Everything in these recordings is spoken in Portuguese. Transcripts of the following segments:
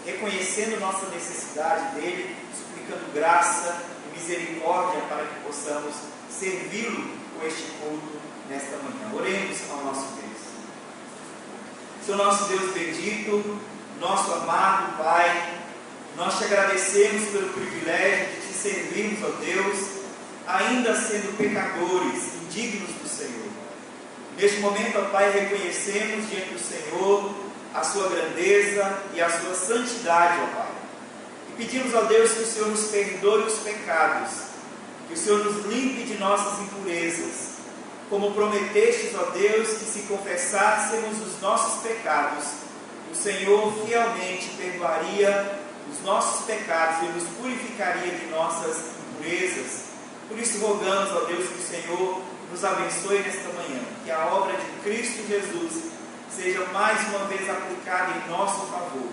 Reconhecendo nossa necessidade dele, suplicando graça e misericórdia para que possamos servi-lo com este culto nesta manhã. Oremos ao nosso Deus. Senhor nosso Deus bendito, nosso amado Pai, nós te agradecemos pelo privilégio de te servirmos, ó Deus, ainda sendo pecadores, indignos do Senhor. Neste momento, ó Pai, reconhecemos diante do Senhor a sua grandeza e a sua santidade, ó Pai. E pedimos, ó Deus, que o Senhor nos perdoe os pecados, que o Senhor nos limpe de nossas impurezas, como prometestes, ó Deus, que se confessássemos os nossos pecados, o Senhor fielmente perdoaria os nossos pecados e nos purificaria de nossas impurezas. Por isso rogamos, ó Deus, que o Senhor nos abençoe nesta manhã, que a obra de Cristo Jesus seja mais uma vez aplicada em nosso favor,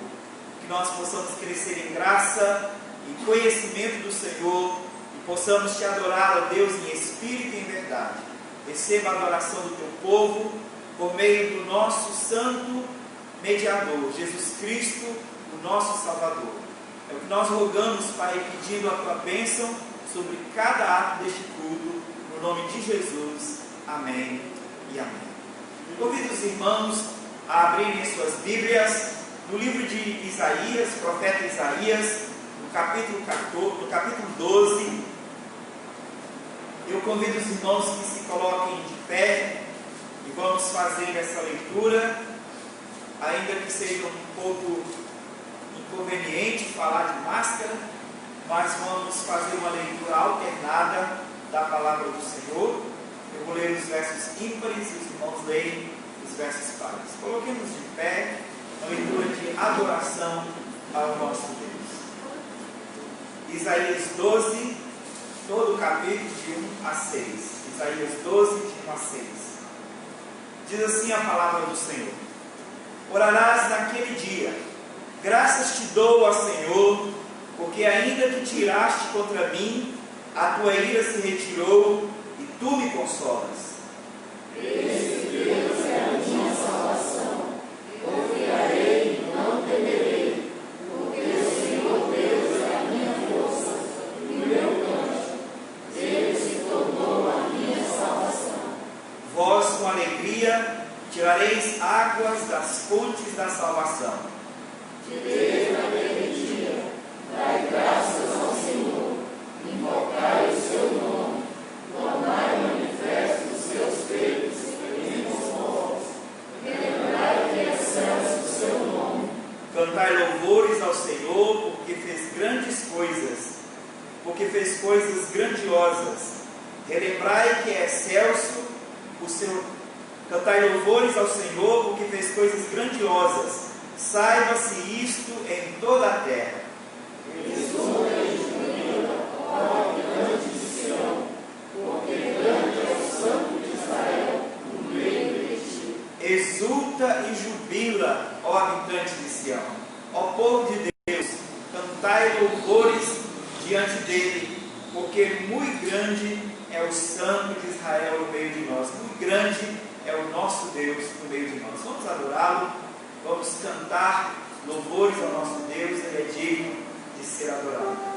que nós possamos crescer em graça, em conhecimento do Senhor, e possamos te adorar, ó Deus, em espírito e em verdade. Receba a adoração do teu povo, por meio do nosso santo mediador, Jesus Cristo, o nosso Salvador. É o que nós rogamos, Pai, pedindo a tua bênção sobre cada ato deste culto, no nome de Jesus. Amém e amém. Convido os irmãos a abrirem suas Bíblias no livro de Isaías, profeta Isaías, no capítulo 12. Eu convido os irmãos que se coloquem de pé e vamos fazer essa leitura, ainda que seja um pouco inconveniente falar de máscara, mas vamos fazer uma leitura alternada da palavra do Senhor. Eu vou ler os versos ímpares e os irmãos leem os versos pares. Coloquemos de pé uma leitura de adoração ao nosso Deus. Isaías 12, todo o capítulo de 1 a 6. Isaías 12, de 1 a 6. Diz assim a palavra do Senhor: Orarás naquele dia: graças te dou, ó Senhor, porque ainda que tiraste contra mim, a tua ira se retirou e tu me consolas. Esse Deus é a minha salvação. Confiarei e não temerei, porque o Senhor Deus é a minha força e o meu canto. Ele se tornou a minha salvação. Vós com alegria tirareis águas das fontes da salvação. Direis naquele dia: dai graças ao Senhor, invocai o seu nome, tornai manifesto os seus feitos entre os povos, relembrai que é excelso o seu nome. Cantai louvores ao Senhor, porque fez grandes coisas, porque fez coisas grandiosas. Relembrai que é excelso o seu. Cantai louvores ao Senhor, porque fez coisas grandiosas. Saiba-se isto em toda a terra. Exulta e jubila, ó habitante de Sião, porque grande é o Santo de Israel no meio de ti. Exulta e jubila, ó habitante de Sião. Ó povo de Deus, cantai louvores diante dele, porque muito grande é o Santo de Israel no meio de nós. Muito grande é o nosso Deus no meio de nós. Vamos adorá-lo, vamos cantar louvores ao nosso Deus, Ele é digno de ser adorado.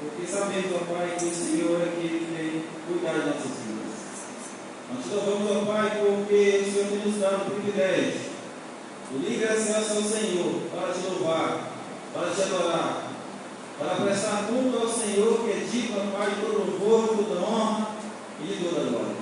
Porque sabemos, ó Pai, que o Senhor é aquele que tem cuidado de nossas vidas. Nós te louvamos, ó Pai, porque o Senhor tem nos dado o privilégio do livre acesso ao Senhor para te louvar, para te adorar, para prestar culto ao Senhor, que é digno, ó Pai, de todo louvor, de toda honra e de toda glória.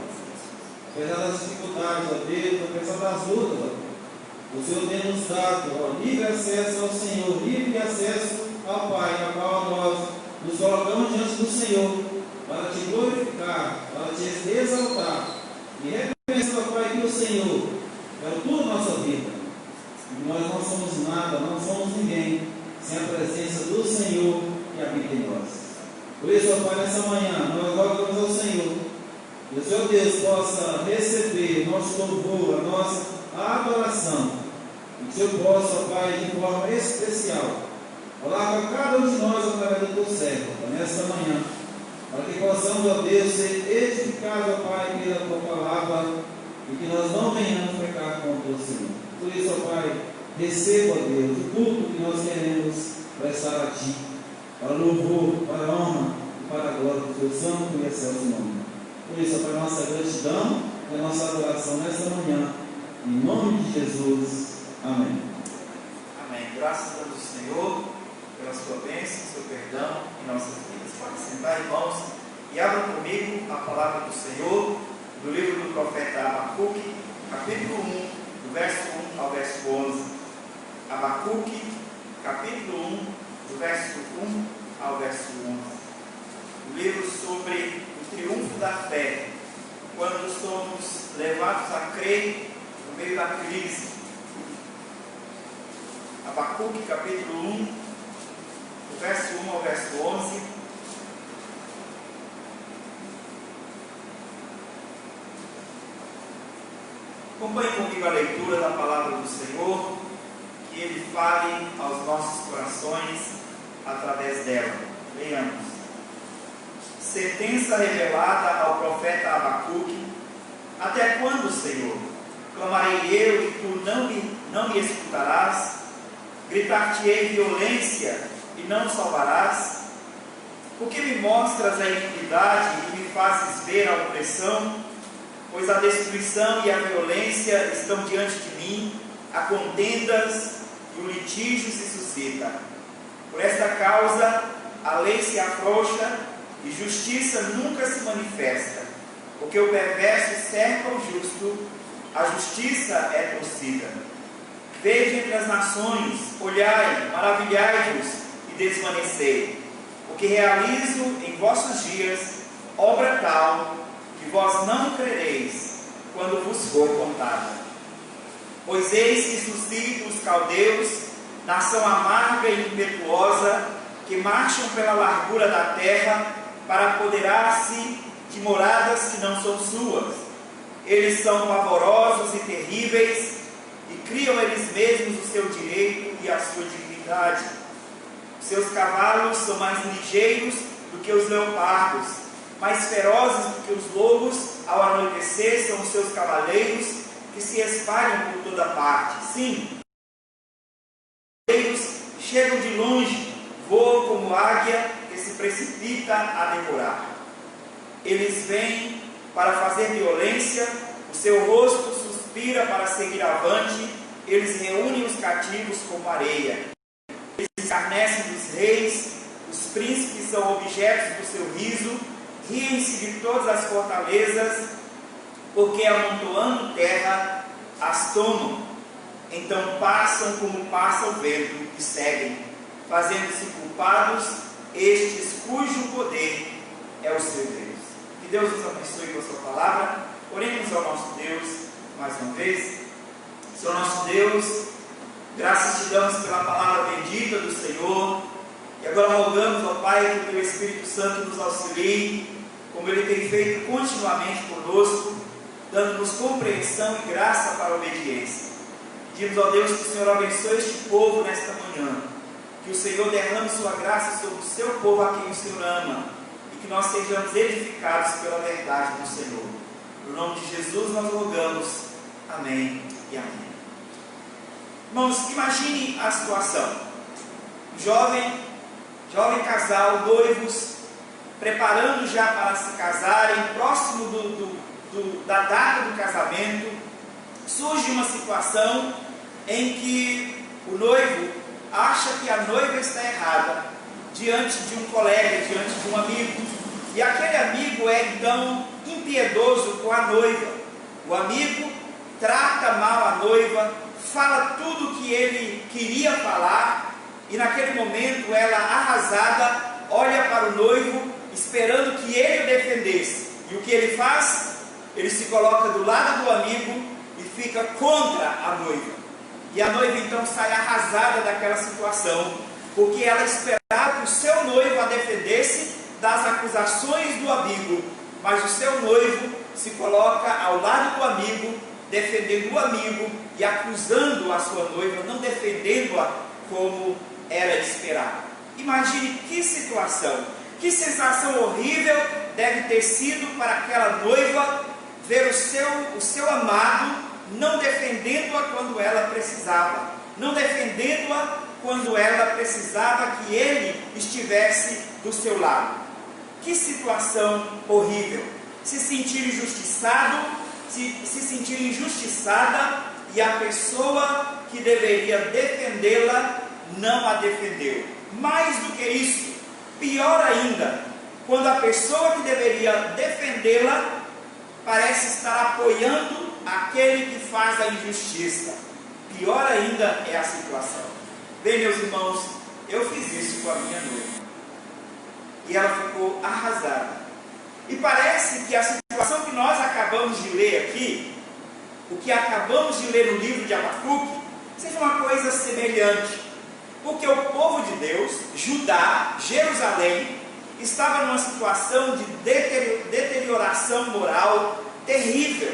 Apesar das dificuldades, ó Deus, apesar das lutas, ó, o Senhor tem nos dado, ó, livre acesso ao Senhor, livre acesso ao Pai, na qual nós nos colocamos diante do Senhor para te glorificar, para te exaltar e reconhecer, ó Pai, que o Senhor é tudo na nossa vida. E nós não somos nada, não somos ninguém sem a presença do Senhor que habita em nós. Por isso, ó Pai, nessa manhã nós rogamos ao Senhor que o Senhor Deus possa receber o nosso louvor, a nossa adoração, e que o Senhor possa, ó Pai, de forma especial falar com cada um de nós através do teu servo, nesta manhã, para que possamos, ó Deus, ser edificados, ó Pai, pela tua palavra, e que nós não venhamos pecar contra o Senhor. Por isso, ó Pai, receba, ó Deus, o culto que nós queremos prestar a Ti, para louvor, para a honra e para a glória do Teu santo e excelso nome. Por isso, para a nossa gratidão e a nossa adoração nesta manhã, em nome de Jesus. Amém. Amém. Graças a Deus, Senhor, pela sua bênção, seu perdão em nossas vidas. Pode sentar, irmãos, e abram comigo a palavra do Senhor, do livro do profeta Abacuque, capítulo 1, do verso 1 ao verso 11. Abacuque, capítulo 1, do verso 1 ao verso 11. O livro sobre o triunfo da fé, quando somos levados a crer no meio da crise. Abacuque, capítulo 1, do verso 1 ao verso 11. Acompanhe comigo a leitura da palavra do Senhor, que Ele fale aos nossos corações através dela. Leiamos. Sentença revelada ao profeta Abacuque: até quando, Senhor? Clamarei eu e tu não me escutarás? Gritar-te-ei violência e não salvarás? Porque me mostras a iniquidade e me fazes ver a opressão? Pois a destruição e a violência estão diante de mim, há contendas e o litígio se suscita. Por esta causa, a lei se afrouxa e justiça nunca se manifesta. Porque o perverso cerca o justo, a justiça é torcida. Vede entre as nações, olhai, maravilhai-vos e desvanecei. Porque realizo em vossos dias obra tal que vós não crereis quando vos for contada. Pois eis que suscito os caldeus, nação amarga e impetuosa, que marcham pela largura da terra para apoderar-se de moradas que não são suas. Eles são pavorosos e terríveis, e criam eles mesmos o seu direito e a sua dignidade. Os seus cavalos são mais ligeiros do que os leopardos, mais ferozes do que os lobos. Ao anoitecer são os seus cavaleiros, que se espalham por toda parte. Sim, eles chegam de longe, voam como águia que se precipita a devorar. Eles vêm para fazer violência, o seu rosto suspira para seguir avante. Eles reúnem os cativos como areia. Eles escarnecem dos reis, os príncipes são objetos do seu riso. Riem-se de todas as fortalezas, porque amontoando terra as tomam. Então passam como passa o vento e seguem, fazendo-se culpados estes cujo poder é o seu Deus. Que Deus nos abençoe com a sua palavra. Oremos ao nosso Deus mais uma vez. Senhor nosso Deus, graças te damos pela palavra bendita do Senhor. E agora rogamos, ó Pai, que o Teu Espírito Santo nos auxilie, como Ele tem feito continuamente conosco, dando-nos compreensão e graça para a obediência. Pedimos, ó Deus, que o Senhor abençoe este povo nesta manhã, que o Senhor derrame sua graça sobre o seu povo a quem o Senhor ama, e que nós sejamos edificados pela verdade do Senhor. No nome de Jesus nós rogamos. Amém e amém. Irmãos, imagine a situação. Um jovem casal, noivos, preparando já para se casarem, próximo da data do casamento, surge uma situação em que o noivo acha que a noiva está errada diante de um colega, diante de um amigo, e aquele amigo é então impiedoso com a noiva. O amigo trata mal a noiva, fala tudo o que ele queria falar, e naquele momento ela, arrasada, olha para o noivo, esperando que ele o defendesse. E o que ele faz? Ele se coloca do lado do amigo e fica contra a noiva. E a noiva então sai arrasada daquela situação, porque ela esperava que o seu noivo a defendesse das acusações do amigo, mas o seu noivo se coloca ao lado do amigo, defendendo o amigo e acusando a sua noiva, não defendendo-a como era esperado. Imagine que situação, que sensação horrível deve ter sido para aquela noiva ver o seu amado não defendendo-a quando ela precisava, não defendendo-a quando ela precisava que ele estivesse do seu lado. Que situação horrível! Se sentir injustiçado, se sentir injustiçada, e a pessoa que deveria defendê-la não a defendeu. Mais do que isso, pior ainda, quando a pessoa que deveria defendê-la parece estar apoiando aquele que faz a injustiça. Pior ainda é a situação. Bem, meus irmãos, eu fiz isso com a minha noiva e ela ficou arrasada. E parece que a situação que nós acabamos de ler aqui, o que acabamos de ler no livro de Abacuque, seja uma coisa semelhante, porque o povo de Deus, Judá, Jerusalém, estava numa situação de deterioração moral terrível.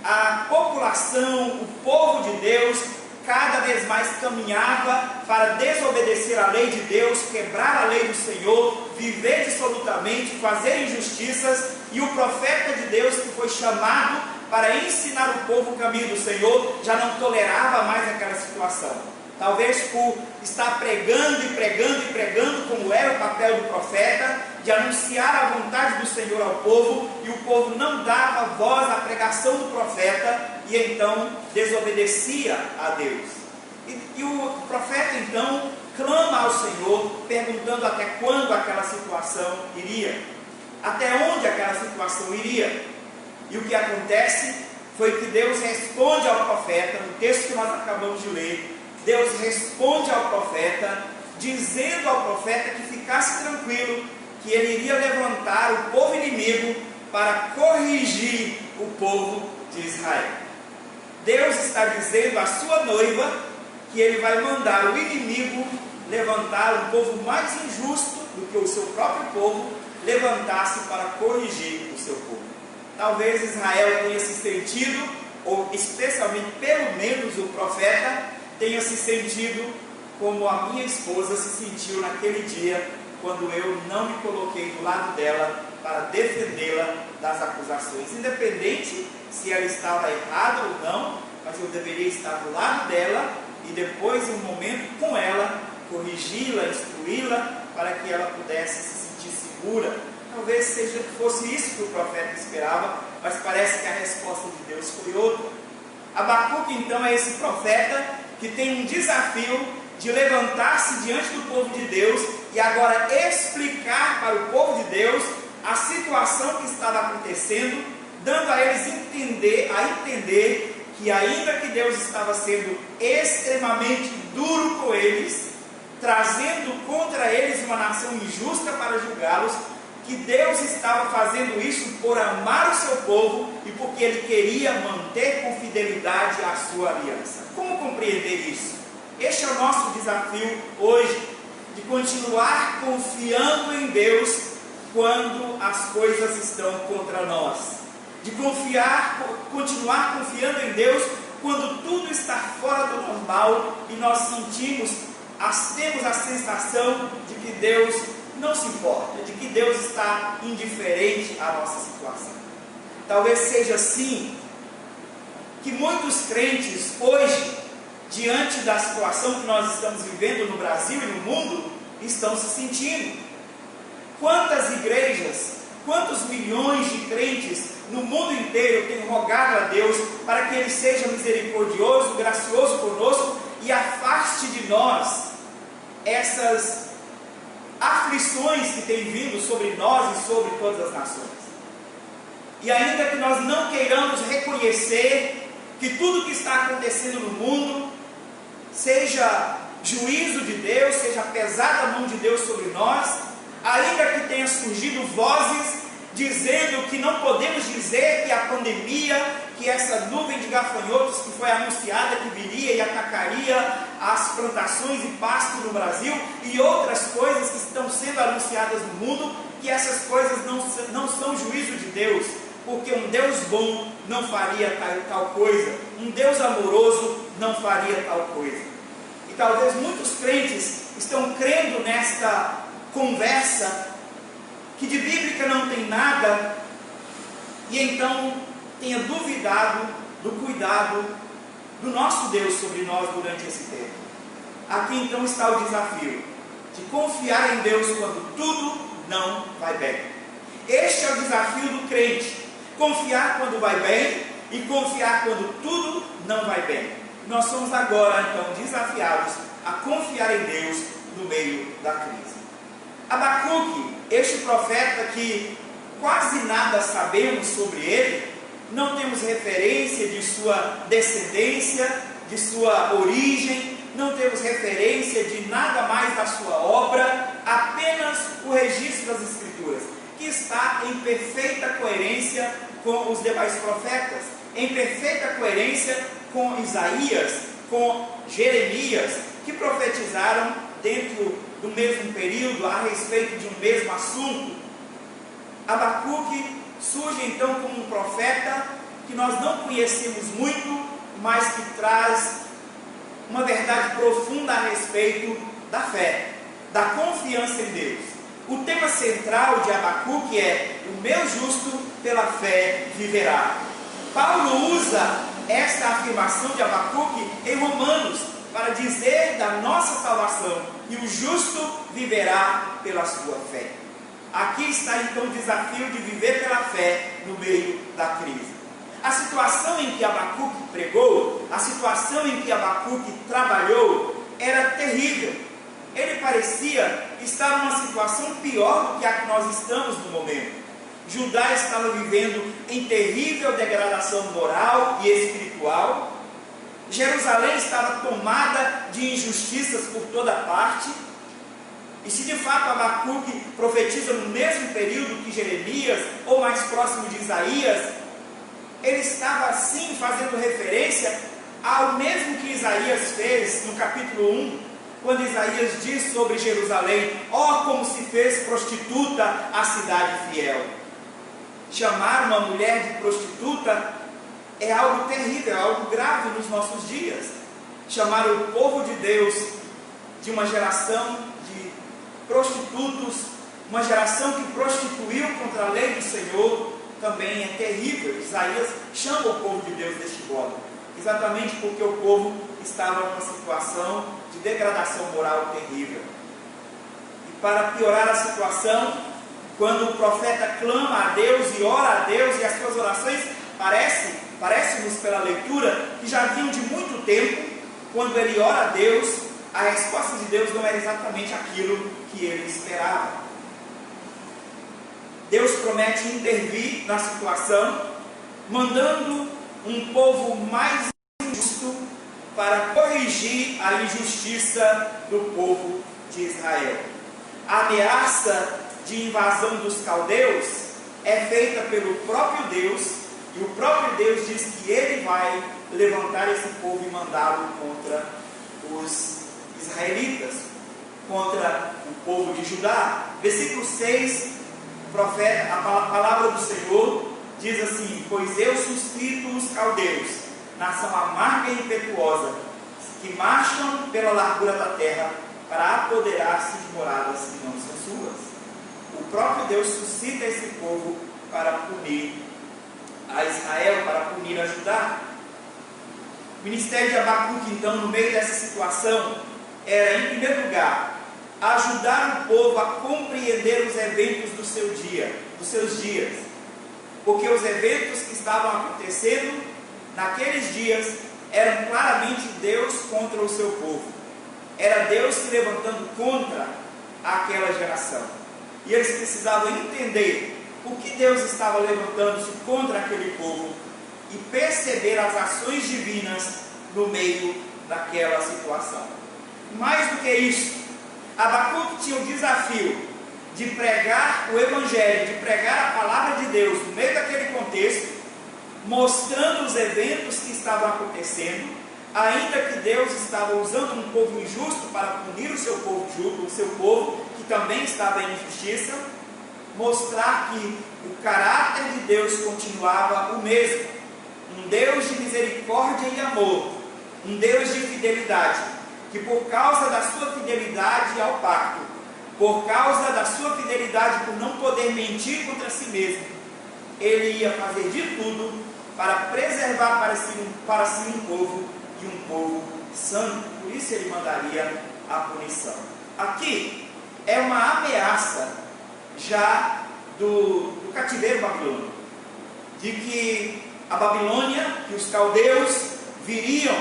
A população, o povo de Deus, cada vez mais caminhava para desobedecer a lei de Deus, quebrar a lei do Senhor, viver dissolutamente, fazer injustiças, e o profeta de Deus, que foi chamado para ensinar o povo o caminho do Senhor, já não tolerava mais aquela situação. Talvez por estar pregando e pregando e pregando, como era o papel do profeta, de anunciar a vontade do Senhor ao povo, e o povo não dava voz à pregação do profeta, e então desobedecia a Deus. E o profeta então clama ao Senhor, perguntando até quando aquela situação iria, até onde aquela situação iria. E o que acontece foi que Deus responde ao profeta, no texto que nós acabamos de ler. Deus responde ao profeta, dizendo ao profeta que ficasse tranquilo, que ele iria levantar o povo inimigo para corrigir o povo de Israel. Deus está dizendo à sua noiva que ele vai mandar o inimigo levantar um povo mais injusto do que o seu próprio povo levantasse para corrigir o seu povo. Talvez Israel tenha se sentido, ou especialmente pelo menos o profeta, tenha se sentido como a minha esposa se sentiu naquele dia, quando eu não me coloquei do lado dela para defendê-la das acusações, independente se ela estava errada ou não, mas eu deveria estar do lado dela e depois, em um momento com ela, corrigi-la, instruí-la, para que ela pudesse se sentir segura. Talvez fosse isso que o profeta esperava, mas parece que a resposta de Deus foi outra. Abacuque então é esse profeta que tem um desafio de levantar-se diante do povo de Deus e agora explicar para o povo de Deus a situação que estava acontecendo, dando a eles a entender que ainda que Deus estava sendo extremamente duro com eles, trazendo contra eles uma nação injusta para julgá-los, que Deus estava fazendo isso por amar o seu povo e porque Ele queria manter com fidelidade a sua aliança. Como compreender isso? Este é o nosso desafio hoje, de continuar confiando em Deus quando as coisas estão contra nós, de continuar confiando em Deus quando tudo está fora do normal e nós temos a sensação de que Deus não se importa, de que Deus está indiferente à nossa situação. Talvez seja assim que muitos crentes hoje, diante da situação que nós estamos vivendo no Brasil e no mundo, estão se sentindo. Quantas igrejas, quantos milhões de crentes no mundo inteiro têm rogado a Deus para que Ele seja misericordioso, gracioso conosco e afaste de nós essas aflições que têm vindo sobre nós e sobre todas as nações. E ainda que nós não queiramos reconhecer que tudo que está acontecendo no mundo seja juízo de Deus, seja pesada a mão de Deus sobre nós, ainda que tenha surgido vozes dizendo que não podemos dizer que a pandemia, que essa nuvem de gafanhotos que foi anunciada que viria e atacaria as plantações e pasto no Brasil e outras coisas que estão sendo anunciadas no mundo, que essas coisas não são juízo de Deus, porque um Deus bom não faria tal coisa, um Deus amoroso não faria tal coisa. E talvez muitos crentes estão crendo nesta conversa que de bíblica não tem nada, e então tenha duvidado do cuidado do nosso Deus sobre nós durante esse tempo. aqui então está o desafio de confiar em Deus quando tudo não vai bem. Este é o desafio do crente: confiar quando vai bem e confiar quando tudo não vai bem. Nós somos agora então desafiados a confiar em Deus no meio da crise. Abacuque, este profeta que quase nada sabemos sobre ele, não temos referência de sua descendência, de sua origem, não temos referência de nada mais da sua obra, apenas o registro das Escrituras, que está em perfeita coerência com os demais profetas, em perfeita coerência com Isaías, com Jeremias, que profetizaram dentro do mesmo período a respeito de um mesmo assunto. Abacuque surge então como um profeta que nós não conhecemos muito, mas que traz uma verdade profunda a respeito da fé, da confiança em Deus. O tema central de Abacuque é: o meu justo pela fé viverá. Paulo usa esta afirmação de Abacuque em Romanos para dizer da nossa salvação: e o justo viverá pela sua fé. Aqui está então o desafio de viver pela fé no meio da crise. A situação em que Abacuque pregou, a situação em que Abacuque trabalhou, era terrível. Ele parecia estar numa situação pior do que a que nós estamos no momento. Judá estava vivendo em terrível degradação moral e espiritual. Jerusalém estava tomada de injustiças por toda parte. E se de fato Abacuque profetiza no mesmo período que Jeremias, ou mais próximo de Isaías, ele estava assim fazendo referência ao mesmo que Isaías fez no capítulo 1, quando Isaías diz sobre Jerusalém: ó, como se fez prostituta a cidade fiel. Chamar uma mulher de prostituta é algo terrível, é algo grave nos nossos dias. Chamar o povo de Deus de uma geração de prostitutos, uma geração que prostituiu contra a lei do Senhor, também é terrível. Isaías chama o povo de Deus deste modo, exatamente porque o povo estava numa situação de degradação moral terrível. E para piorar a situação, quando o profeta clama a Deus e ora a Deus, e as suas orações parece-nos pela leitura que já vinham de muito tempo, quando ele ora a Deus, a resposta de Deus não era exatamente aquilo que ele esperava. Deus promete intervir na situação, mandando um povo mais injusto para corrigir a injustiça do povo de Israel. A ameaça de invasão dos caldeus é feita pelo próprio Deus, e o próprio Deus diz que ele vai levantar esse povo e mandá-lo contra os israelitas, contra o povo de Judá. Versículo 6, a palavra do Senhor diz assim: pois eu suscito os caldeus, nação amarga e impetuosa, que marcham pela largura da terra para apoderar-se de moradas que não são suas. O próprio Deus suscita esse povo para punir a Israel, para punir a Judá. O ministério de Abacuque, então, no meio dessa situação, era, em primeiro lugar, ajudar o povo a compreender os eventos do seu dia, dos seus dias, porque os eventos que estavam acontecendo naqueles dias eram claramente Deus contra o seu povo. Era Deus se levantando contra aquela geração, e eles precisavam entender o que Deus estava levantando-se contra aquele povo e perceber as ações divinas no meio daquela situação. Mais do que isso, Abacuque tinha o desafio de pregar o Evangelho, de pregar a palavra de Deus no meio daquele contexto, mostrando os eventos que estavam acontecendo, ainda que Deus estava usando um povo injusto para punir o seu povo que também estava em injustiça, mostrar que o caráter de Deus continuava o mesmo, um Deus de misericórdia e amor, um Deus de fidelidade, que por causa da sua fidelidade ao pacto, por causa da sua fidelidade por não poder mentir contra si mesmo, ele ia fazer de tudo para preservar para si um povo, e um povo santo, por isso ele mandaria a punição. Aqui é uma ameaça já do cativeiro babilônico, de que a Babilônia, que os caldeus viriam,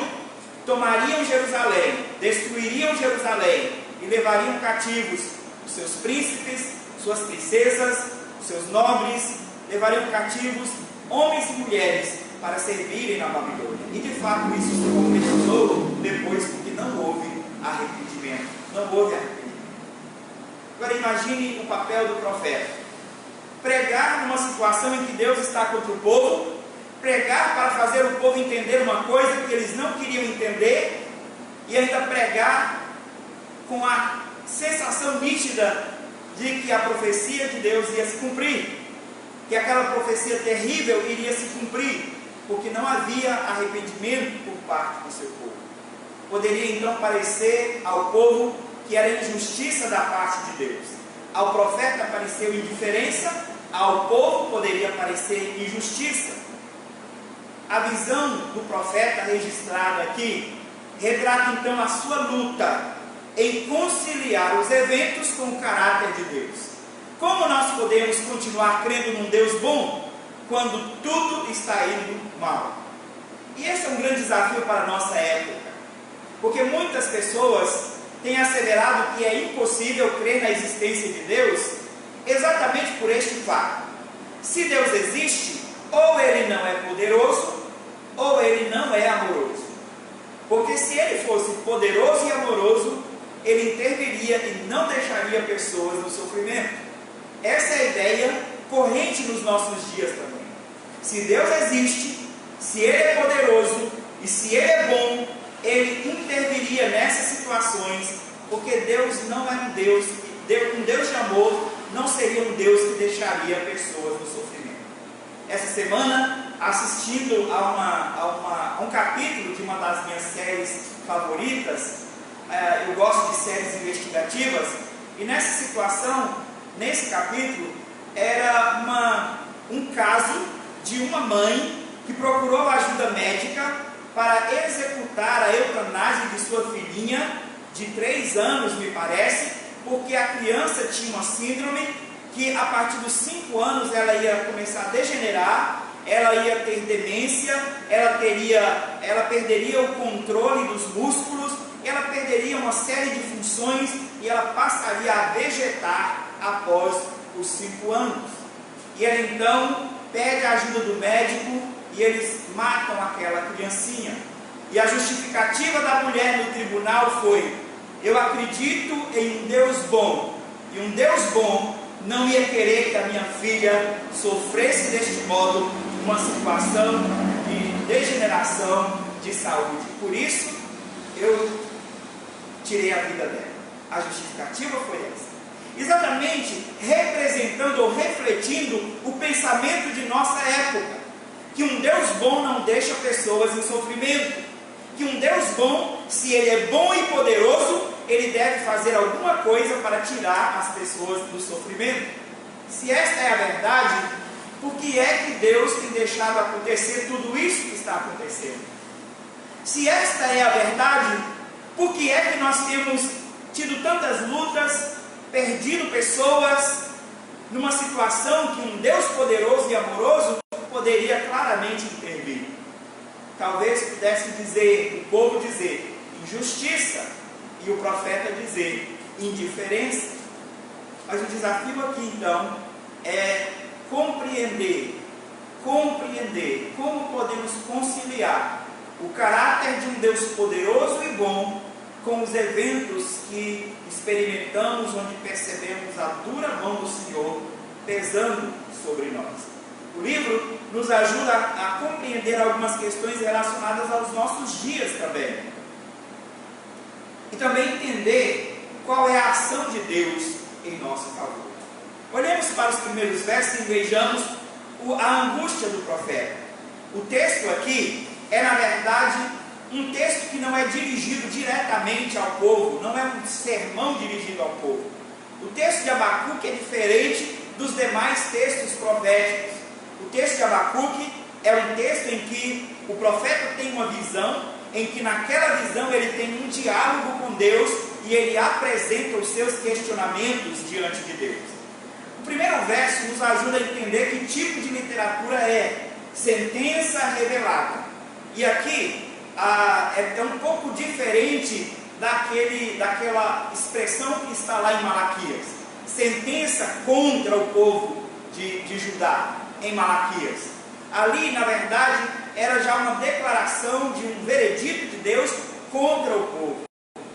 tomariam Jerusalém, destruiriam Jerusalém e levariam cativos os seus príncipes, suas princesas, os seus nobres, levariam cativos homens e mulheres para servirem na Babilônia. E de fato isso se concretizou depois, porque não houve arrependimento. Não houve arrependimento. Agora imagine o papel do profeta: pregar numa situação em que Deus está contra o povo, pregar para fazer o povo entender uma coisa que eles não queriam entender, e ainda pregar com a sensação nítida de que a profecia de Deus ia se cumprir, que aquela profecia terrível iria se cumprir, porque não havia arrependimento por parte do seu povo. Poderia então parecer ao povo que era injustiça da parte de Deus. Ao profeta pareceu indiferença, ao povo poderia parecer injustiça. A visão do profeta registrada aqui retrata então a sua luta em conciliar os eventos com o caráter de Deus. Como nós podemos continuar crendo num Deus bom quando tudo está indo mal? E esse é um grande desafio para a nossa época, porque muitas pessoas têm asseverado que é impossível crer na existência de Deus exatamente por este fato: se Deus existe, ou Ele não é poderoso, ou Ele não é amoroso. Porque se Ele fosse poderoso e amoroso, Ele interviria e não deixaria pessoas no sofrimento. Essa é a ideia corrente nos nossos dias também. Se Deus existe, se Ele é poderoso e se Ele é bom, Ele interviria nessas situações, porque Deus não é um Deus de amor não seria um Deus que deixaria pessoas no sofrimento. Essa semana, assistindo a um capítulo de uma das minhas séries favoritas, eu gosto de séries investigativas, e nessa situação, nesse capítulo, era um caso de uma mãe que procurou ajuda médica para executar a eutanásia de sua filhinha de 3 anos, me parece, porque a criança tinha uma síndrome que a partir dos 5 anos ela ia começar a degenerar, ela ia ter demência, ela perderia o controle dos músculos, ela perderia uma série de funções e ela passaria a vegetar após os 5 anos. E ela então pede a ajuda do médico e eles matam aquela criancinha. E a justificativa da mulher no tribunal foi: eu acredito em um Deus bom, e um Deus bom não ia querer que a minha filha sofresse deste modo uma situação de degeneração de saúde. Por isso, eu tirei a vida dela. A justificativa foi essa. Exatamente representando ou refletindo o pensamento de nossa época, que um Deus bom não deixa pessoas em sofrimento, que um Deus bom, se Ele é bom e poderoso, Ele deve fazer alguma coisa para tirar as pessoas do sofrimento. Se esta é a verdade, por que é que Deus tem deixado acontecer tudo isso que está acontecendo? Se esta é a verdade, por que é que nós temos tido tantas lutas, perdido pessoas, numa situação que um Deus poderoso e amoroso poderia claramente intervir? Talvez pudesse dizer, o povo dizer, injustiça, e o profeta dizer, indiferença. Mas o desafio aqui então é compreender como podemos conciliar o caráter de um Deus poderoso e bom com os eventos que experimentamos, onde percebemos a dura mão do Senhor pesando sobre nós. O livro nos ajuda a compreender algumas questões relacionadas aos nossos dias também. E também entender qual é a ação de Deus em nosso favor. Olhemos para os primeiros versos e vejamos a angústia do profeta. O texto aqui é, na verdade, um texto que não é dirigido diretamente ao povo, não é um sermão dirigido ao povo. O texto de Abacuque é diferente dos demais textos proféticos. O texto de Abacuque é um texto em que o profeta tem uma visão em que naquela visão ele tem um diálogo com Deus e ele apresenta os seus questionamentos diante de Deus. O primeiro verso nos ajuda a entender que tipo de literatura é sentença revelada. E aqui é um pouco diferente daquela expressão que está lá em Malaquias. Sentença contra o povo de Judá, em Malaquias. Ali, na verdade, era já uma declaração de um veredito de Deus contra o povo.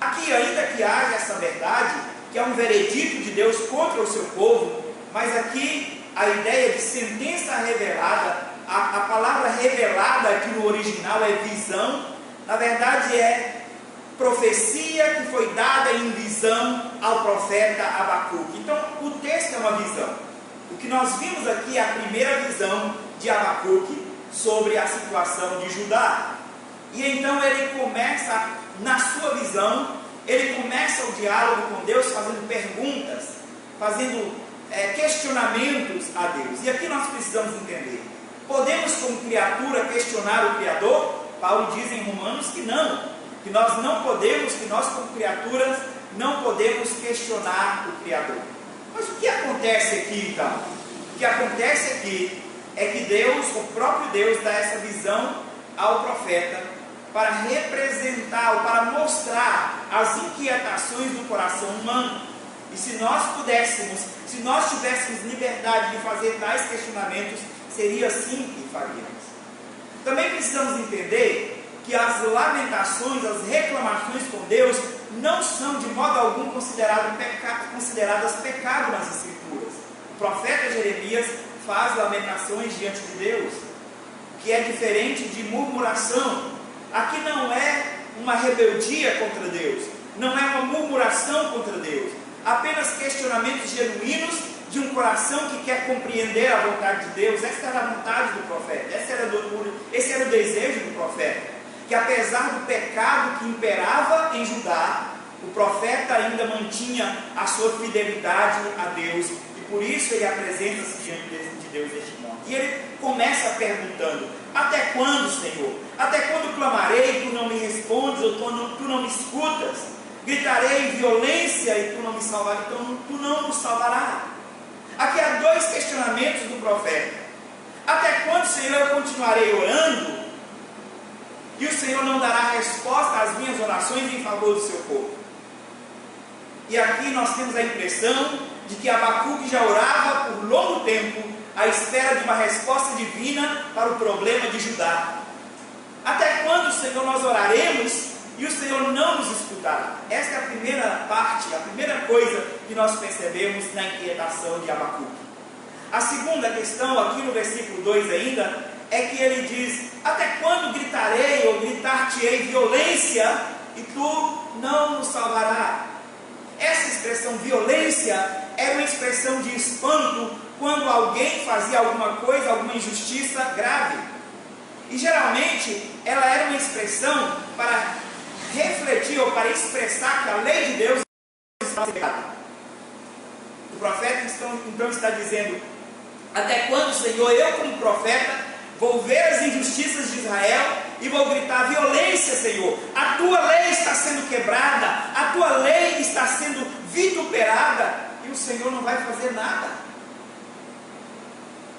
Aqui, ainda que haja essa verdade, que é um veredito de Deus contra o seu povo, mas aqui a ideia de sentença revelada, a palavra revelada aqui no original é visão, na verdade é profecia que foi dada em visão ao profeta Abacuque. Então, o texto é uma visão. O que nós vimos aqui é a primeira visão de Abacuque sobre a situação de Judá. E então ele começa, na sua visão, ele começa o diálogo com Deus fazendo perguntas, fazendo questionamentos a Deus. E aqui nós precisamos entender: podemos como criatura questionar o Criador? Paulo diz em Romanos que não, que nós não podemos, que nós como criaturas não podemos questionar o Criador. Mas o que acontece aqui então? O que acontece aqui é que Deus, o próprio Deus, dá essa visão ao profeta para representar, ou para mostrar as inquietações do coração humano. E se nós pudéssemos, se nós tivéssemos liberdade de fazer tais questionamentos, seria assim que faríamos. Também precisamos entender que as lamentações, as reclamações com Deus não são de modo algum consideradas pecado nas Escrituras. O profeta Jeremias faz lamentações diante de Deus, que é diferente de murmuração. Aqui não é uma rebeldia contra Deus, não é uma murmuração contra Deus, apenas questionamentos genuínos de um coração que quer compreender a vontade de Deus. Essa era a vontade do profeta, esse era o desejo do profeta, que apesar do pecado que imperava em Judá, o profeta ainda mantinha a sua fidelidade a Deus, e por isso ele apresenta-se diante de Deus deste modo. E ele começa perguntando: até quando, Senhor? Até quando clamarei e tu não me respondes, ou tu não me escutas? Gritarei em violência e tu não me salvarás, então tu não nos salvarás. Aqui há dois questionamentos do profeta: até quando, Senhor, eu continuarei orando e o Senhor não dará resposta às minhas orações em favor do seu povo? E aqui nós temos a impressão de que Abacuque já orava por longo tempo à espera de uma resposta divina para o problema de Judá. Até quando, Senhor, nós oraremos e o Senhor não nos escutará? Esta é a primeira parte, a primeira coisa que nós percebemos na inquietação de Abacuque. A segunda questão, aqui no versículo 2 ainda, é que ele diz: até quando gritarei ou gritar-te-ei violência e tu não nos salvarás? Essa expressão violência era uma expressão de espanto quando alguém fazia alguma coisa, alguma injustiça grave. E geralmente ela era uma expressão para refletir ou para expressar que a lei de Deus estava errada. O profeta então está dizendo: até quando, Senhor, eu como profeta vou ver as injustiças de Israel e vou gritar violência, Senhor? A tua lei está sendo quebrada, a tua lei está sendo vituperada e o Senhor não vai fazer nada.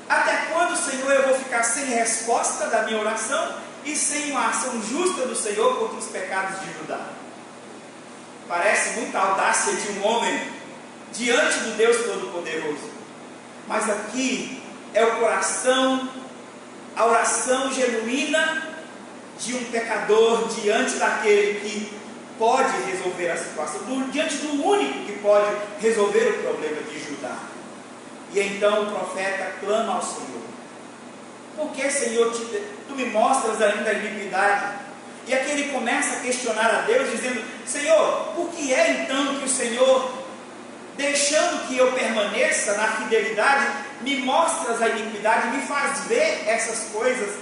Até quando, Senhor, eu vou ficar sem resposta da minha oração e sem uma ação justa do Senhor contra os pecados de Judá? Parece muita audácia de um homem diante do Deus Todo-Poderoso, mas aqui é o coração, a oração genuína de um pecador diante daquele que pode resolver a situação, diante do único que pode resolver o problema de Judá. E então o profeta clama ao Senhor: por que, Senhor, tu me mostras ainda a iniquidade? E aqui ele começa a questionar a Deus, dizendo: Senhor, por que é então que o Senhor, deixando que eu permaneça na fidelidade, me mostras a iniquidade, me faz ver essas coisas?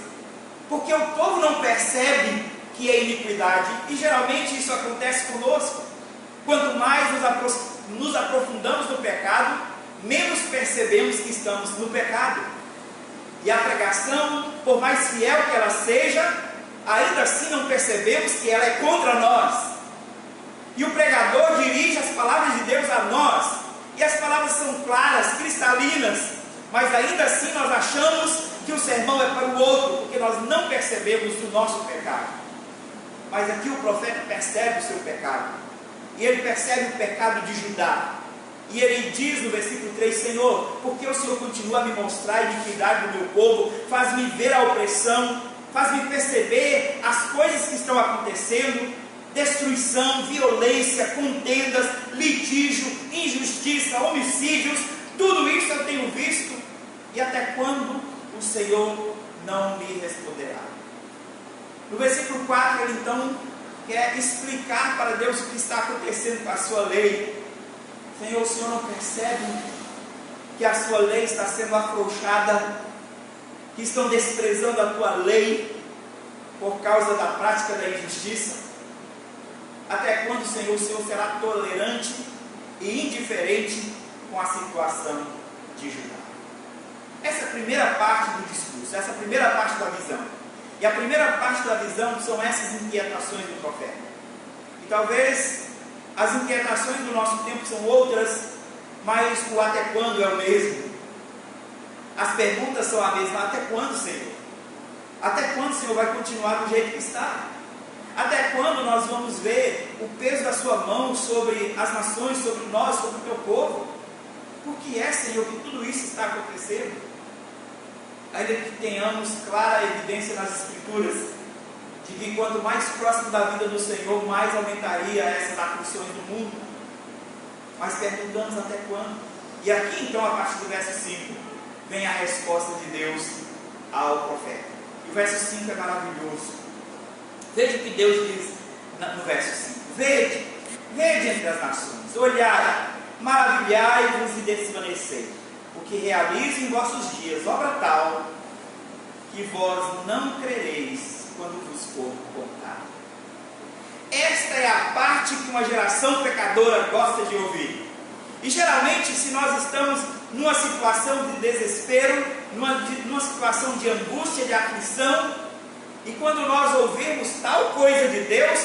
Porque o povo não percebe que é iniquidade, e geralmente isso acontece conosco. Quanto mais nos aprofundamos no pecado, menos percebemos que estamos no pecado. E a pregação, por mais fiel que ela seja, ainda assim não percebemos que ela é contra nós. E o pregador dirige as palavras de Deus a nós, e as palavras são claras, cristalinas, mas ainda assim nós achamos que o sermão é para o outro, porque nós não percebemos o nosso pecado. Mas aqui o profeta percebe o seu pecado, e ele percebe o pecado de Judá, e ele diz no versículo 3: Senhor, porque o Senhor continua a me mostrar a iniquidade do meu povo, faz-me ver a opressão, faz-me perceber as coisas que estão acontecendo, destruição, violência, contendas, litígio, injustiça, homicídios, tudo isso eu tenho visto, e até quando o Senhor não me responderá? No versículo 4 ele então quer explicar para Deus o que está acontecendo com a sua lei. Senhor, o Senhor não percebe que a sua lei está sendo afrouxada, que estão desprezando a tua lei por causa da prática da injustiça? Até quando, Senhor, o Senhor será tolerante e indiferente com a situação de Judá? Essa é a primeira parte do discurso, essa é a primeira parte da visão. E a primeira parte da visão são essas inquietações do profeta. E talvez as inquietações do nosso tempo são outras, mas o até quando é o mesmo. As perguntas são a mesma: até quando, Senhor? Até quando o Senhor vai continuar do jeito que está? Até quando nós vamos ver o peso da sua mão sobre as nações, sobre nós, sobre o teu povo? Por que é, Senhor, que tudo isso está acontecendo? Ainda que tenhamos clara evidência nas Escrituras de que quanto mais próximo da vida do Senhor, mais aumentaria essas aflições do mundo. Mas perguntamos até quando? E aqui então, a partir do verso 5, vem a resposta de Deus ao profeta. E o verso 5 é maravilhoso. Veja o que Deus diz no verso 5: Vede entre as nações, olhai, maravilhai-vos e desvanecei, porque realizo em vossos dias obra tal, que vós não crereis quando vos for contado. Esta é a parte que uma geração pecadora gosta de ouvir. E geralmente, se nós estamos numa situação de desespero, numa situação de angústia, de aflição, e quando nós ouvirmos tal coisa de Deus,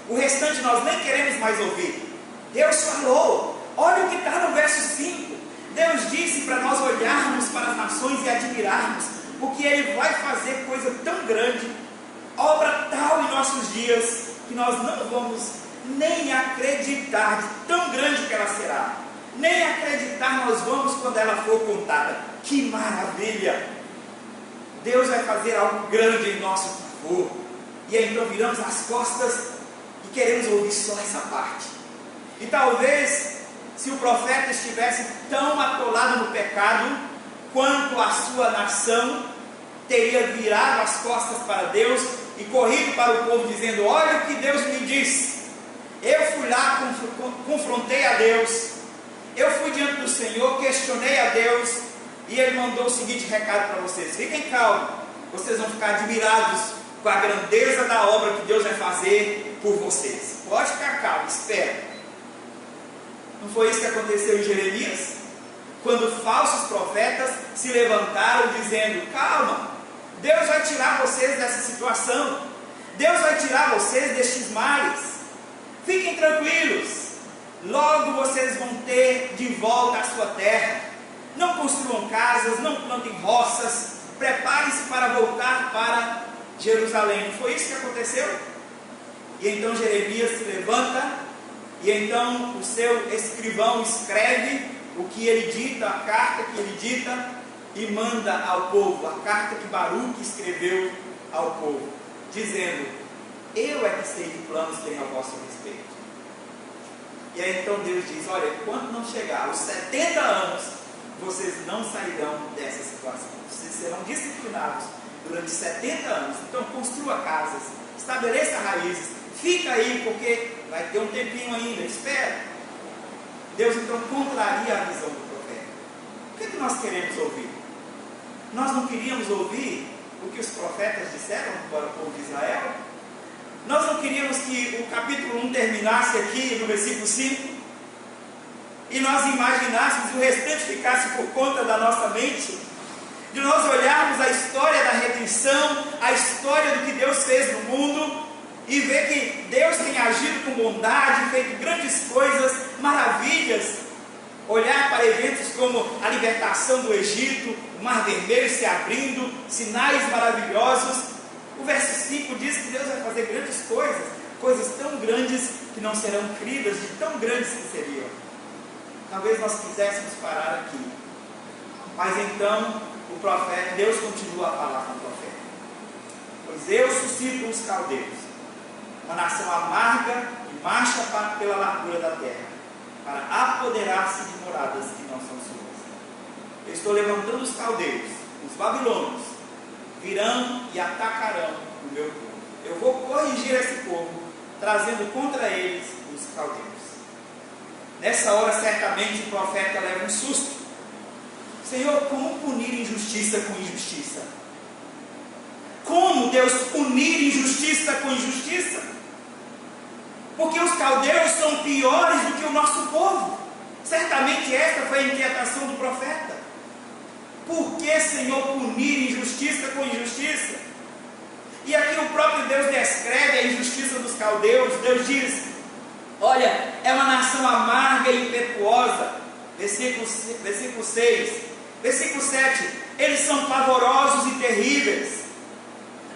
o restante nós nem queremos mais ouvir. Deus falou, olha o que está no verso 5. Deus disse para nós olharmos para as nações e admirarmos, porque Ele vai fazer coisa tão grande, obra tal em nossos dias, que nós não vamos nem acreditar de tão grande que ela será. Nem acreditar nós vamos quando ela for contada. Que maravilha! Deus vai fazer algo grande em nosso favor. E aí então viramos as costas e queremos ouvir só essa parte. E talvez, se o profeta estivesse tão atolado no pecado quanto a sua nação, teria virado as costas para Deus e corrido para o povo dizendo: olha o que Deus me disse. Eu fui lá, confrontei a Deus, eu fui diante do Senhor, questionei a Deus, e Ele mandou o seguinte recado para vocês: fiquem calmos, vocês vão ficar admirados com a grandeza da obra que Deus vai fazer por vocês. Pode ficar calmo, espera. Não foi isso que aconteceu em Jeremias? Quando falsos profetas se levantaram dizendo: calma, Deus vai tirar vocês dessa situação, Deus vai tirar vocês destes males, fiquem tranquilos, logo vocês vão ter de volta a sua terra. Não construam casas, não plantem roças, preparem-se para voltar para Jerusalém. Foi isso que aconteceu? E então Jeremias se levanta, e então o seu escrivão escreve o que ele dita, a carta que ele dita, e manda ao povo, a carta que Baruque escreveu ao povo, dizendo: eu é que sei que planos tenho a vosso respeito. E aí então Deus diz: olha, quando não chegar os 70 anos, vocês não sairão dessa situação, vocês serão disciplinados durante 70 anos. Então construa casas, estabeleça raízes, fica aí, porque vai ter um tempinho ainda, espera. Deus então contraria a visão do profeta. O que é que nós queremos ouvir? Nós não queríamos ouvir o que os profetas disseram para o povo de Israel? Nós não queríamos que o capítulo 1 terminasse aqui no versículo 5 e nós imaginássemos e o restante ficasse por conta da nossa mente? de nós olharmos a história da redenção, a história do que Deus fez no mundo, e ver que Deus tem agido com bondade, feito grandes coisas, maravilhas. Olhar para eventos como a libertação do Egito, o Mar Vermelho se abrindo, sinais maravilhosos. O verso 5 diz que Deus vai fazer grandes coisas, coisas tão grandes que não serão cridas, de tão grandes que seriam. Talvez nós quiséssemos parar aqui, mas então o profeta, Deus continua a falar com o profeta: pois eu suscito os caldeus, uma nação amarga que marcha pela largura da terra, para apoderar-se de moradas que não são suas. Eu estou levantando os caldeus, os babilônios, virão e atacarão o meu povo. Eu vou corrigir esse povo, trazendo contra eles os caldeus. Nessa hora, certamente, o profeta leva um susto. Senhor, como punir injustiça com injustiça? Como Deus punir injustiça com injustiça? Porque os caldeus são piores do que o nosso povo. Certamente esta foi a inquietação do profeta. Por que, Senhor, punir injustiça com injustiça? E aqui o próprio Deus descreve a injustiça dos caldeus. Deus diz: olha, é uma nação amarga e impetuosa. Versículo 6. Versículo 7, eles são pavorosos e terríveis.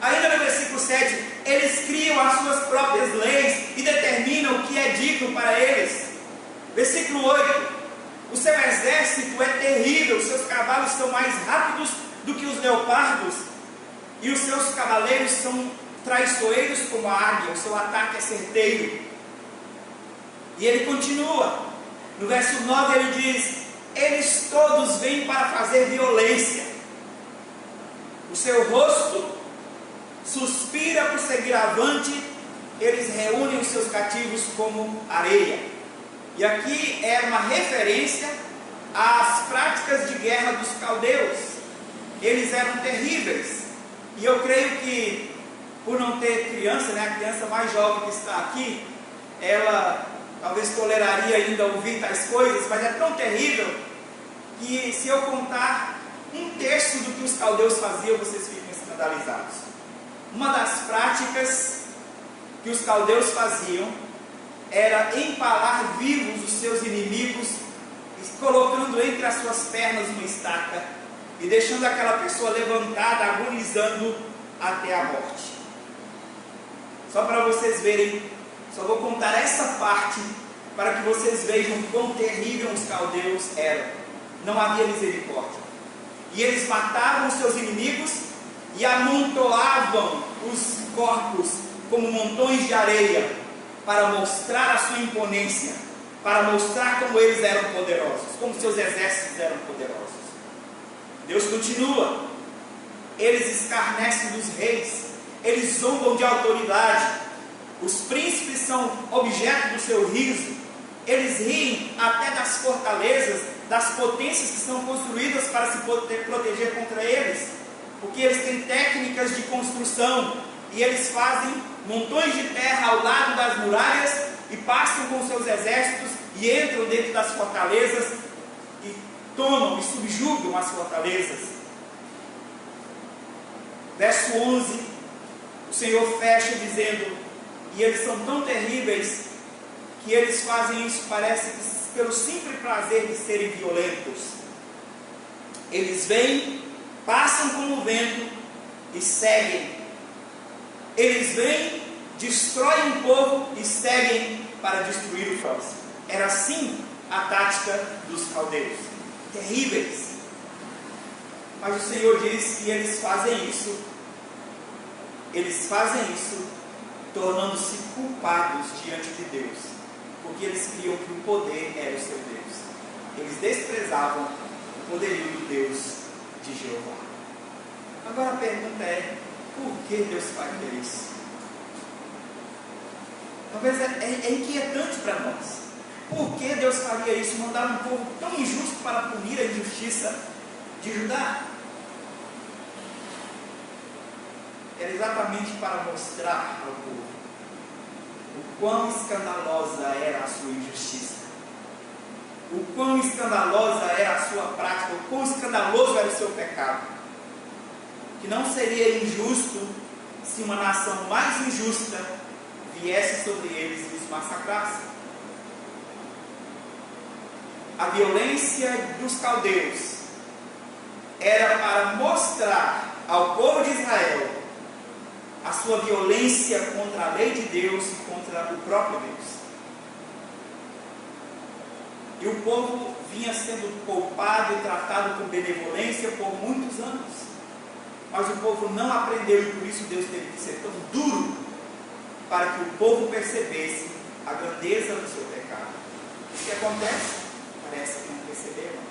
Ainda no versículo 7, eles criam as suas próprias leis e determinam o que é digno para eles. Versículo 8, o seu exército é terrível, os seus cavalos são mais rápidos do que os leopardos, e os seus cavaleiros são traiçoeiros como a águia, o seu ataque é certeiro. E ele continua, no verso 9 ele diz: eles todos vêm para fazer violência, o seu rosto suspira por seguir avante, eles reúnem os seus cativos como areia. E aqui é uma referência às práticas de guerra dos caldeus. Eles eram terríveis, e eu creio que, por não ter criança, a criança mais jovem que está aqui, ela talvez toleraria ainda ouvir tais coisas, mas é tão terrível que, se eu contar um terço do que os caldeus faziam, vocês ficam escandalizados. Uma das práticas que os caldeus faziam era empalar vivos os seus inimigos, colocando entre as suas pernas uma estaca e deixando aquela pessoa levantada, agonizando até a morte. Só para vocês verem, só vou contar essa parte para que vocês vejam quão terrível os caldeus eram. Não havia misericórdia. E eles matavam os seus inimigos e amontoavam os corpos como montões de areia, para mostrar a sua imponência, para mostrar como eles eram poderosos, como seus exércitos eram poderosos. Deus continua: eles escarnecem dos reis, eles zombam de autoridade, os príncipes são objeto do seu riso, eles riem até das fortalezas, das potências que são construídas para se proteger contra eles, porque eles têm técnicas de construção, e eles fazem montões de terra ao lado das muralhas, e passam com seus exércitos, e entram dentro das fortalezas, e tomam e subjugam as fortalezas. Verso 11, o Senhor fecha dizendo: e eles são tão terríveis, que eles fazem isso, parece que pelo simples prazer de serem violentos. Eles vêm, passam como vento e seguem. Eles vêm, destroem um povo e seguem para destruir o próximo. Era assim a tática dos caldeus. Terríveis. Mas o Senhor diz que eles fazem isso. Eles fazem isso tornando-se culpados diante de Deus, porque eles criam que o poder era o seu Deus. Eles desprezavam o poderio do Deus de Jeová. Agora a pergunta é: por que Deus faria isso? Talvez é inquietante para nós. Por que Deus faria isso? Mandar um povo tão injusto para punir a injustiça de Judá? Era exatamente para mostrar ao povo o quão escandalosa era a sua injustiça, o quão escandalosa era a sua prática, o quão escandaloso era o seu pecado. que não seria injusto se uma nação mais injusta viesse sobre eles e os massacrasse. A violência dos caldeus era para mostrar ao povo de Israel a sua violência contra a lei de Deus e contra o próprio Deus. E o povo vinha sendo poupado e tratado com benevolência por muitos anos. Mas o povo não aprendeu e por isso Deus teve que ser tão duro para que o povo percebesse a grandeza do seu pecado. O que acontece? Parece que não perceberam.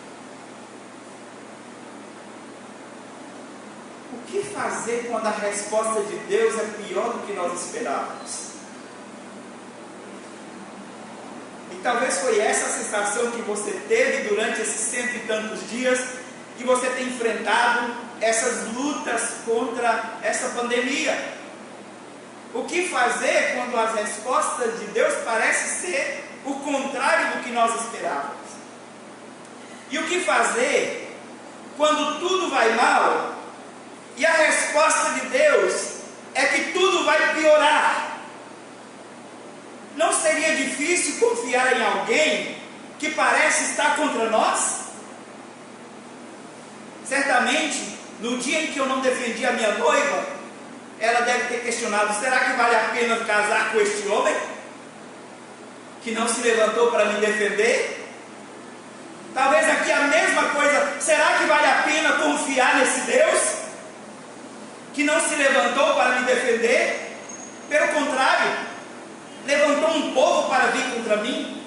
O que fazer quando a resposta de Deus é pior do que nós esperávamos? E talvez foi essa a sensação que você teve durante esses 100 e tantos dias que você tem enfrentado essas lutas contra essa pandemia. O que fazer quando as respostas de Deus parecem ser o contrário do que nós esperávamos? E o que fazer quando tudo vai mal e a resposta de Deus é que tudo vai piorar? Não seria difícil confiar em alguém que parece estar contra nós? Certamente, no dia em que eu não defendi a minha noiva, ela deve ter questionado: será que vale a pena casar com este homem que não se levantou para me defender? Talvez aqui a mesma coisa: será que vale a pena confiar nesse Deus que não se levantou para me defender? Pelo contrário, levantou um povo para vir contra mim.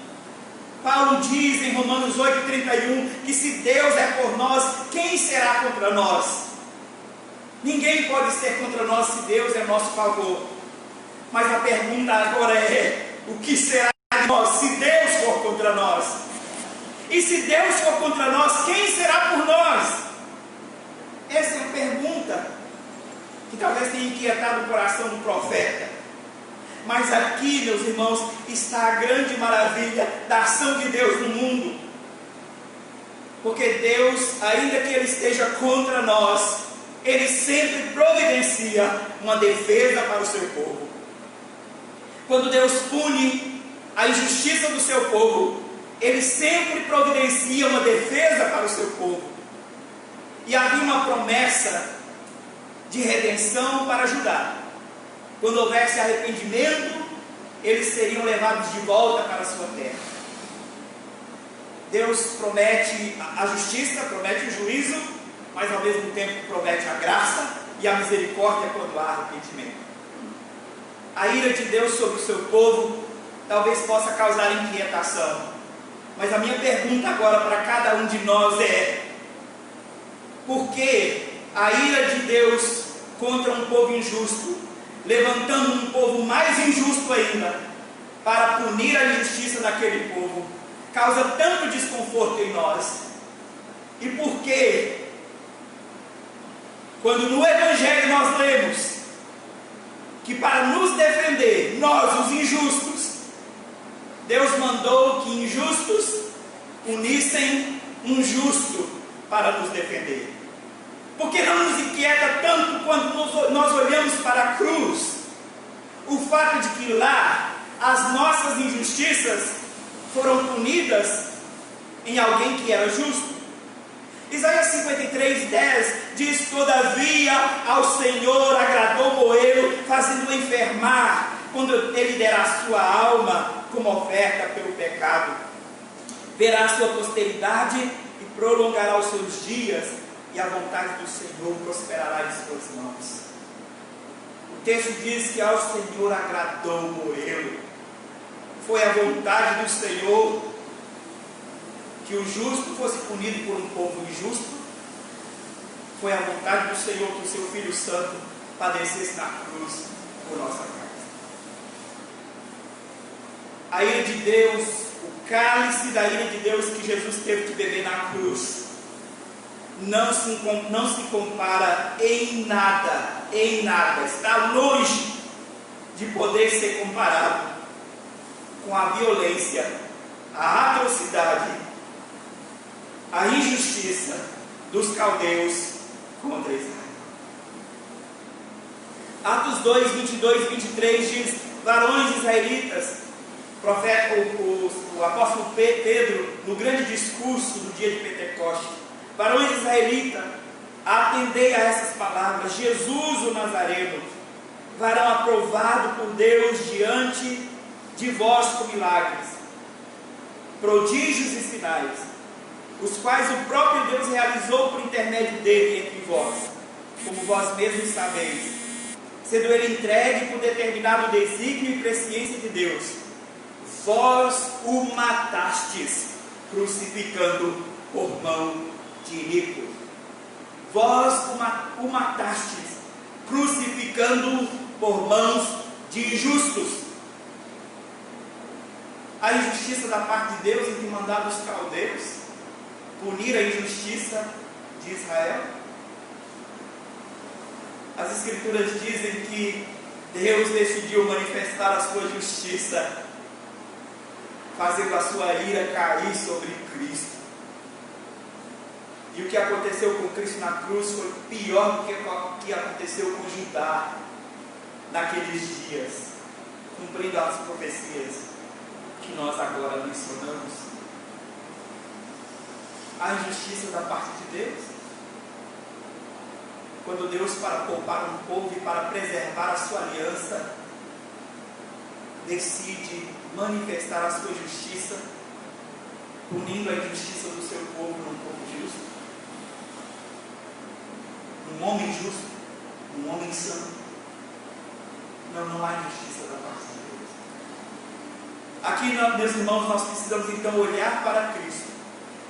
Paulo diz em Romanos 8,31 que se Deus é por nós, quem será contra nós? Ninguém pode ser contra nós se Deus é nosso favor. Mas a pergunta agora é: o que será de nós se Deus for contra nós? E se Deus for contra nós, quem será por nós? Essa é a pergunta que talvez tenha inquietado o coração do profeta. Mas aqui, meus irmãos, está a grande maravilha da ação de Deus no mundo. Porque Deus, ainda que Ele esteja contra nós, Ele sempre providencia uma defesa para o seu povo. Quando Deus pune a injustiça do seu povo, Ele sempre providencia uma defesa para o seu povo. E havia uma promessa de redenção para Judá. Quando houvesse arrependimento, eles seriam levados de volta para a sua terra. Deus promete a justiça, promete o juízo, mas ao mesmo tempo promete a graça e a misericórdia quando há arrependimento. A ira de Deus sobre o seu povo talvez possa causar inquietação, mas a minha pergunta agora para cada um de nós é: por que a ira de Deus contra um povo injusto, levantando um povo mais injusto ainda, para punir a injustiça daquele povo, causa tanto desconforto em nós? E por que, quando no Evangelho nós lemos que para nos defender, nós os injustos, Deus mandou que injustos unissem um justo para nos defender? Porque não nos inquieta tanto quando nós olhamos para a cruz, o fato de que lá as nossas injustiças foram punidas em alguém que era justo? Isaías 53:10 diz: todavia ao Senhor agradou moê-lo, fazendo-o enfermar, quando ele derá a sua alma como oferta pelo pecado. Verá a sua posteridade e prolongará os seus dias, e a vontade do Senhor prosperará em suas mãos. O texto diz que ao Senhor agradou moê-lo. Foi a vontade do Senhor que o justo fosse punido por um povo injusto. Foi a vontade do Senhor que o seu Filho Santo padecesse na cruz por nossa causa. A ira de Deus, o cálice da ira de Deus que Jesus teve que beber na cruz, não se compara em nada, está longe de poder ser comparado com a violência, a atrocidade, a injustiça dos caldeus contra Israel. Atos 2, 22 e 23 diz: varões israelitas, o apóstolo Pedro, no grande discurso do dia de Pentecostes, varões israelitas, atendei a essas palavras: Jesus o Nazareno, varão aprovado por Deus diante de vós com milagres, prodígios e sinais, os quais o próprio Deus realizou por intermédio dele entre vós, como vós mesmos sabeis, sendo ele entregue por determinado desígnio e presciência de Deus. Vós o matastes, crucificando por mão de iníquos. Vós o matastes, crucificando por mãos de injustos. A injustiça da parte de Deus em que mandava os caldeus punir a injustiça de Israel. As Escrituras dizem que Deus decidiu manifestar a sua justiça, fazendo a sua ira cair sobre Cristo. E o que aconteceu com Cristo na cruz foi pior do que o que aconteceu com Judá naqueles dias, cumprindo as profecias que nós agora mencionamos. A injustiça da parte de Deus, quando Deus, para poupar um povo e para preservar a sua aliança, decide manifestar a sua justiça, punindo a injustiça do seu povo num povo justo, num homem justo, num homem santo. Não há injustiça da parte de Deus. Aqui, meus irmãos, nós precisamos então olhar para Cristo,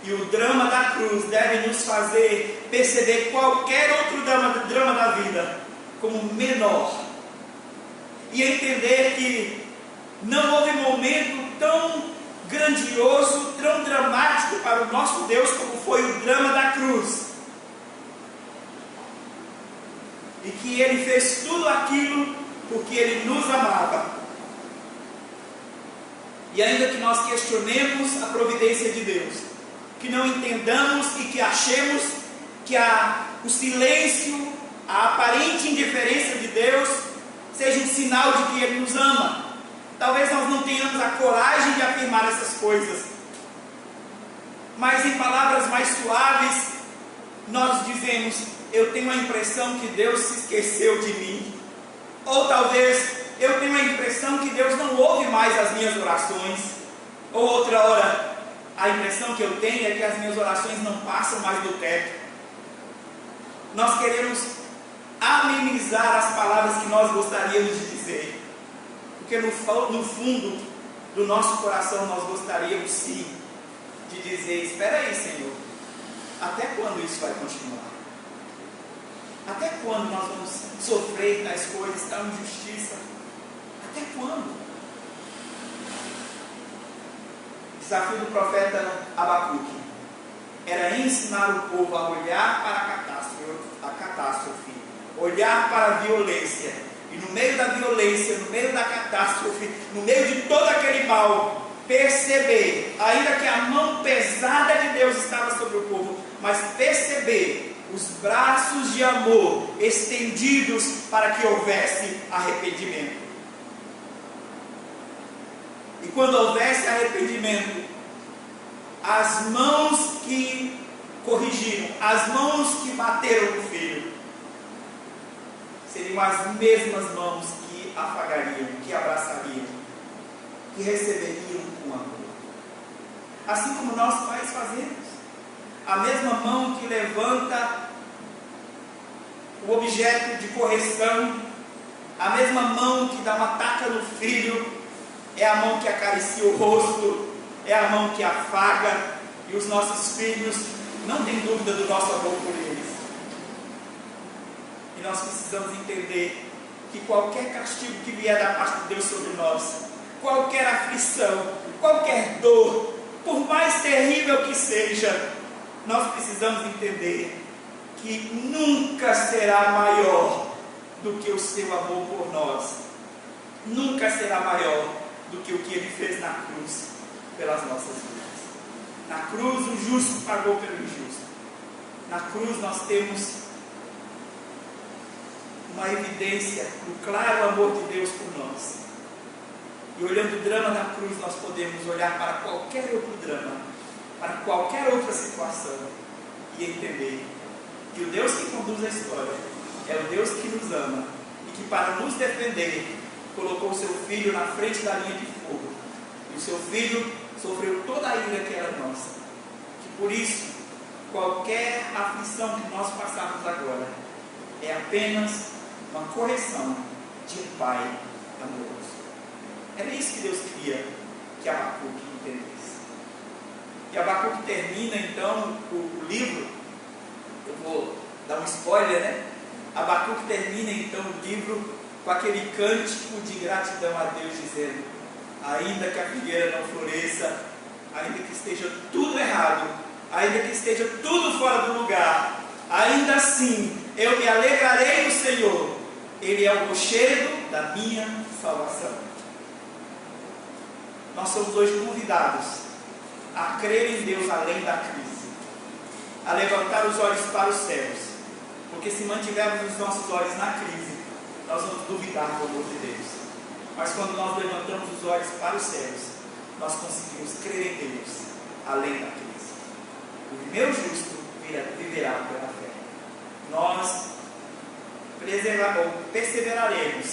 e o drama da cruz deve nos fazer perceber qualquer outro drama da vida como menor, e entender que não houve momento tão grandioso, tão dramático para o nosso Deus como foi o drama da cruz, e que Ele fez tudo aquilo porque Ele nos amava. E ainda que nós questionemos a providência de Deus, que não entendamos e que achemos que o silêncio, a aparente indiferença de Deus seja um sinal de que Ele nos ama, talvez nós não tenhamos a coragem de afirmar essas coisas, mas em palavras mais suaves nós dizemos: eu tenho a impressão que Deus se esqueceu de mim, ou talvez eu tenho a impressão que Deus não ouve mais as minhas orações, ou outra hora, a impressão que eu tenho é que as minhas orações não passam mais do teto. Nós queremos amenizar as palavras que nós gostaríamos de dizer, porque no fundo do nosso coração nós gostaríamos sim de dizer: espera aí, Senhor, até quando isso vai continuar? Até quando nós vamos sofrer tais coisas, tal injustiça? Até quando? O desafio do profeta Abacuque era ensinar o povo a olhar para a catástrofe, olhar para a violência, e no meio da violência, no meio da catástrofe, no meio de todo aquele mal, perceber, ainda que a mão pesada de Deus estava sobre o povo, mas perceber os braços de amor estendidos para que houvesse arrependimento. E quando houvesse arrependimento, as mãos que corrigiram, as mãos que bateram no filho, seriam as mesmas mãos que afagariam, que abraçariam, que receberiam com amor. Assim como nós pais fazemos. A mesma mão que levanta o objeto de correção, a mesma mão que dá uma taca no filho, é a mão que acaricia o rosto, é a mão que afaga, e os nossos filhos não têm dúvida do nosso amor por eles. E nós precisamos entender que qualquer castigo que vier da parte de Deus sobre nós, qualquer aflição, qualquer dor, por mais terrível que seja, nós precisamos entender que nunca será maior do que o seu amor por nós, nunca será maior do que o que Ele fez na cruz pelas nossas vidas. Na cruz o justo pagou pelo injusto. Na cruz nós temos uma evidência do claro amor de Deus por nós. E olhando o drama da cruz, nós podemos olhar para qualquer outro drama, para qualquer outra situação, e entender que o Deus que conduz a história é o Deus que nos ama e que, para nos defender, colocou o seu Filho na frente da linha de fogo. E o seu Filho sofreu toda a ira que era nossa. Que por isso, qualquer aflição que nós passarmos agora é apenas uma correção de um Pai amoroso. Era isso que Deus queria que Abacuque entendesse. E Abacuque termina então o livro. Eu vou dar um spoiler, né? Abacuque termina então o livro com aquele cântico de gratidão a Deus, dizendo: ainda que a figueira não floresça, ainda que esteja tudo errado, ainda que esteja tudo fora do lugar, ainda assim eu me alegrarei no Senhor. Ele é o rochedo da minha salvação. Nós somos hoje convidados a crer em Deus além da crise, a levantar os olhos para os céus, porque se mantivermos os nossos olhos na crise, nós vamos duvidar do amor de Deus. Mas quando nós levantamos os olhos para os céus, nós conseguimos crer em Deus além da crise. O meu justo viverá pela fé. Nós perseveraremos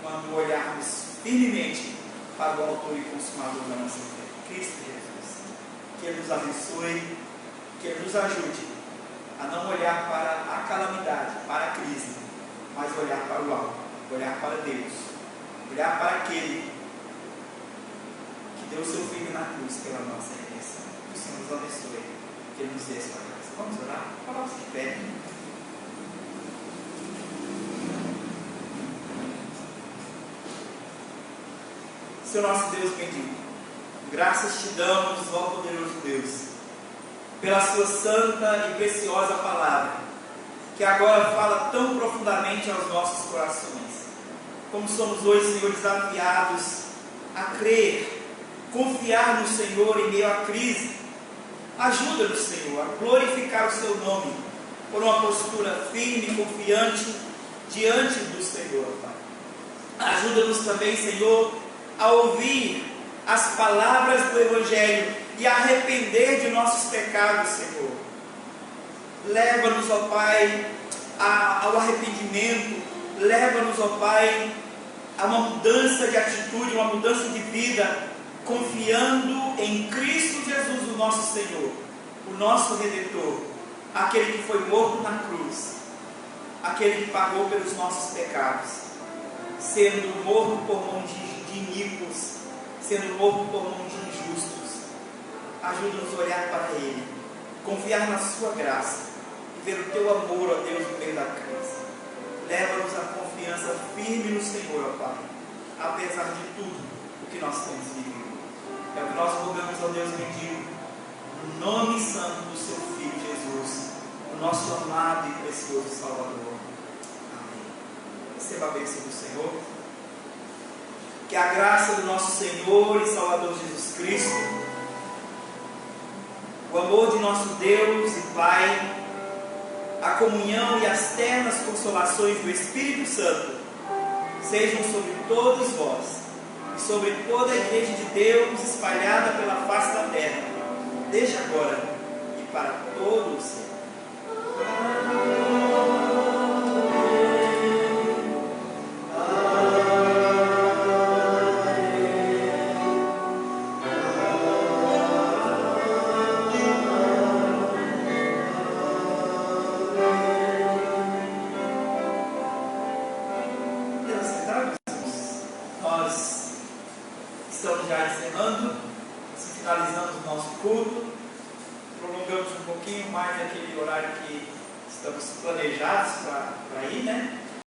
quando olharmos firmemente para o autor e consumador da nossa fé, Cristo Jesus. Que Ele nos abençoe, que Ele nos ajude a não olhar para a calamidade, para a crise, mas olhar para o alto, olhar para Deus, olhar para aquele que deu o seu Filho na cruz pela nossa redenção. Que o Senhor nos abençoe, que Ele nos dê a sua graça. Vamos orar? Coloque-se de pé. Senhor nosso Deus bendito, graças te damos, ó poderoso Deus, pela sua santa e preciosa palavra, que agora fala tão profundamente aos nossos corações. Como somos hoje, Senhor, desafiados a crer, confiar no Senhor em meio à crise. Ajuda-nos, Senhor, a glorificar o seu nome por uma postura firme e confiante diante do Senhor, Pai. Ajuda-nos também, Senhor, a ouvir as palavras do Evangelho e a arrepender de nossos pecados, Senhor. Leva-nos, ó Pai, ao arrependimento. Leva-nos, ó Pai, a uma mudança de atitude, uma mudança de vida, confiando em Cristo Jesus, o nosso Senhor, o nosso Redentor, aquele que foi morto na cruz, aquele que pagou pelos nossos pecados, sendo morto por mão de iníquos, sendo morto por mão de injustos. Ajuda-nos a olhar para Ele, confiar na Sua graça e ver o Teu amor, ó Deus, no meio da crise. Leva-nos a confiança firme no Senhor, ó Pai, apesar de tudo o que nós temos vivido. É o que nós rogamos, ó Deus bendito, no nome santo do Seu Filho Jesus, o nosso amado e precioso Salvador. Amém. Receba a bênção do Senhor. Que a graça do nosso Senhor e Salvador Jesus Cristo, o amor de nosso Deus e Pai, a comunhão e as ternas consolações do Espírito Santo sejam sobre todos vós e sobre toda a Igreja de Deus espalhada pela face da terra, desde agora e para todo o sempre. Estamos já encerrando, finalizando o nosso culto. Prolongamos um pouquinho mais aquele horário que estamos planejados para ir, né?